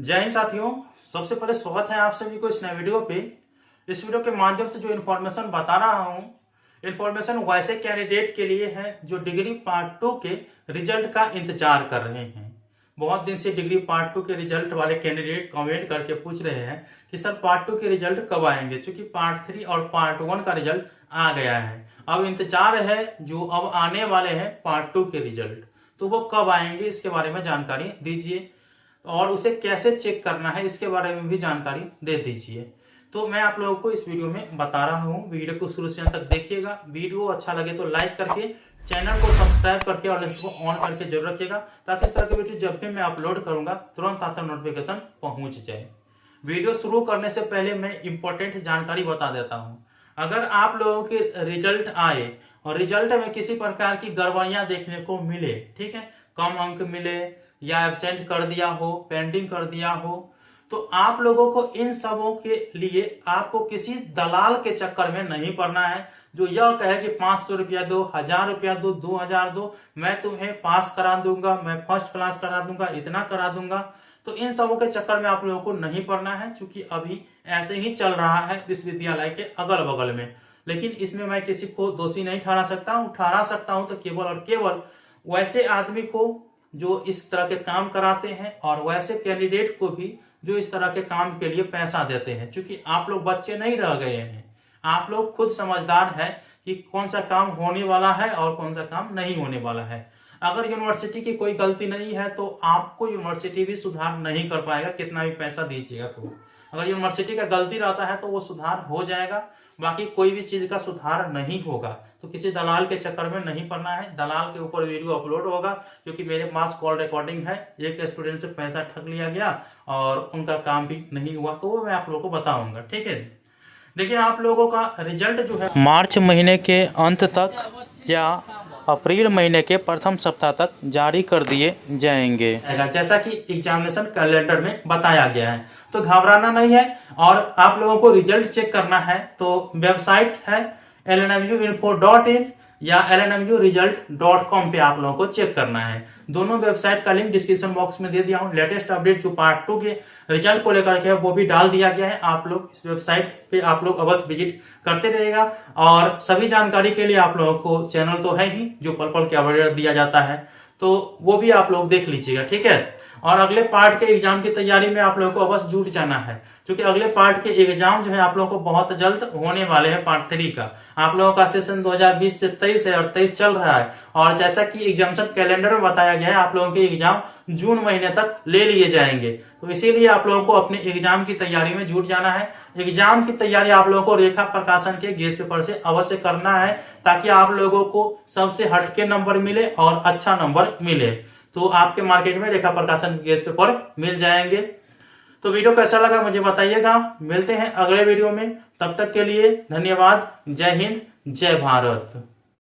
जय हिंद साथियों, सबसे पहले स्वागत है आप सभी को इस नए वीडियो पे। इस वीडियो के माध्यम से जो इन्फॉर्मेशन बता रहा हूँ, इन्फॉर्मेशन वैसे कैंडिडेट के लिए है जो डिग्री पार्ट 2 के रिजल्ट का इंतजार कर रहे हैं। बहुत दिन से डिग्री पार्ट 2 के रिजल्ट वाले कैंडिडेट कमेंट करके पूछ रहे हैं कि सर पार्ट 2 के रिजल्ट कब आएंगे, क्योंकि पार्ट 3 और पार्ट 1 का रिजल्ट आ गया है। अब इंतजार है जो अब आने वाले हैं पार्ट 2 के रिजल्ट, तो वो कब आएंगे इसके बारे में जानकारी दीजिए और उसे कैसे चेक करना है इसके बारे में भी जानकारी दे दीजिए। तो मैं आप लोगों को इस वीडियो में बता रहा हूँ, वीडियो को शुरू से अंत तक देखिएगा। वीडियो अच्छा लगे तो लाइक करके चैनल को सब्सक्राइब करके और इसको ऑन करके जरूर रखिएगा, ताकि इस तरह की वीडियो जब भी मैं अपलोड करूंगा तुरंत आता नोटिफिकेशन पहुंच जाए। वीडियो शुरू करने से पहले मैं इंपॉर्टेंट जानकारी बता देता हूँ। अगर आप लोगों के रिजल्ट आए और रिजल्ट में किसी प्रकार की गड़बड़ियां देखने को मिले, ठीक है, कम अंक मिले या एब्सेंट कर दिया हो, पेंडिंग कर दिया हो, तो आप लोगों को इन सबों के लिए आपको किसी दलाल के चक्कर में नहीं पड़ना है जो यह कहे कि 500 रुपया दो, 1000 रुपया दो, 2000 दो, मैं तुम्हें पास करा दूंगा, मैं फर्स्ट क्लास करा दूंगा, इतना करा दूंगा। तो इन सबों के चक्कर में आप लोगों को नहीं पड़ना है, क्योंकि अभी ऐसे ही चल रहा है विश्वविद्यालय के अगल बगल में। लेकिन इसमें मैं किसी को दोषी नहीं ठहरा सकता हूं तो केवल और केवल वैसे आदमी को जो इस तरह के काम कराते हैं और वैसे कैंडिडेट को भी जो इस तरह के काम के लिए पैसा देते हैं। क्योंकि आप लोग बच्चे नहीं रह गए हैं, आप लोग खुद समझदार हैं कि कौन सा काम होने वाला है और कौन सा काम नहीं होने वाला है। अगर यूनिवर्सिटी की कोई गलती नहीं है तो आपको यूनिवर्सिटी भी सुधार नहीं कर पाएगा, कितना भी पैसा दीजिएगा। तो अगर यूनिवर्सिटी का गलती रहता है तो वो सुधार हो जाएगा, बाकी कोई भी चीज का सुधार नहीं होगा। तो किसी दलाल के चक्कर में नहीं पड़ना है। दलाल के ऊपर वीडियो अपलोड होगा, क्योंकि मेरे पास कॉल रिकॉर्डिंग है, एक स्टूडेंट से पैसा ठग लिया गया और उनका काम भी नहीं हुआ, तो वो मैं आप लोगों को बताऊंगा। ठीक है, देखिए आप लोगों का रिजल्ट जो है मार्च महीने के अंत तक या अप्रैल महीने के प्रथम सप्ताह तक जारी कर दिए जाएंगे, जैसा कि एग्जामिनेशन कैलेंडर में बताया गया है। तो घबराना नहीं है। और आप लोगों को रिजल्ट चेक करना है तो वेबसाइट है lnmuinfo.in या lnmuresult.com पे आप लोगों को चेक करना है। दोनों वेबसाइट का लिंक डिस्क्रिप्शन बॉक्स में दे दिया हूँ। लेटेस्ट अपडेट जो पार्ट 2 के रिजल्ट को लेकर के है वो भी डाल दिया गया है। आप लोग इस वेबसाइट पे आप लोग अवश्य विजिट करते रहिएगा। और सभी जानकारी के लिए आप लोगों को चैनल तो है ही जो पल पल के अपडेट दिया जाता है, तो वो भी आप लोग देख लीजिएगा। ठीक है, और अगले पार्ट के एग्जाम की तैयारी में आप लोगों को अवश्य जुट जाना है, क्योंकि अगले पार्ट के एग्जाम जो है आप लोगों को बहुत जल्द होने वाले हैं। पार्ट 3 का आप लोगों का सेशन 2020 से 23 है और 23 चल रहा है। और जैसा कि एग्जामिनेशन कैलेंडर में बताया गया है, आप लोगों के एग्जाम जून महीने तक ले लिए जाएंगे। तो इसीलिए आप लोगों को अपने एग्जाम की तैयारी में जुट जाना है। एग्जाम की तैयारी आप लोगों को रेखा प्रकाशन के गेस्ट पेपर से अवश्य करना है, ताकि आप लोगों को सबसे हटके नंबर मिले और अच्छा नंबर मिले। तो आपके मार्केट में रेखा प्रकाशन के गेस्ट पेपर मिल जाएंगे। तो वीडियो कैसा लगा मुझे बताइएगा। मिलते हैं अगले वीडियो में, तब तक के लिए धन्यवाद। जय हिंद, जय भारत।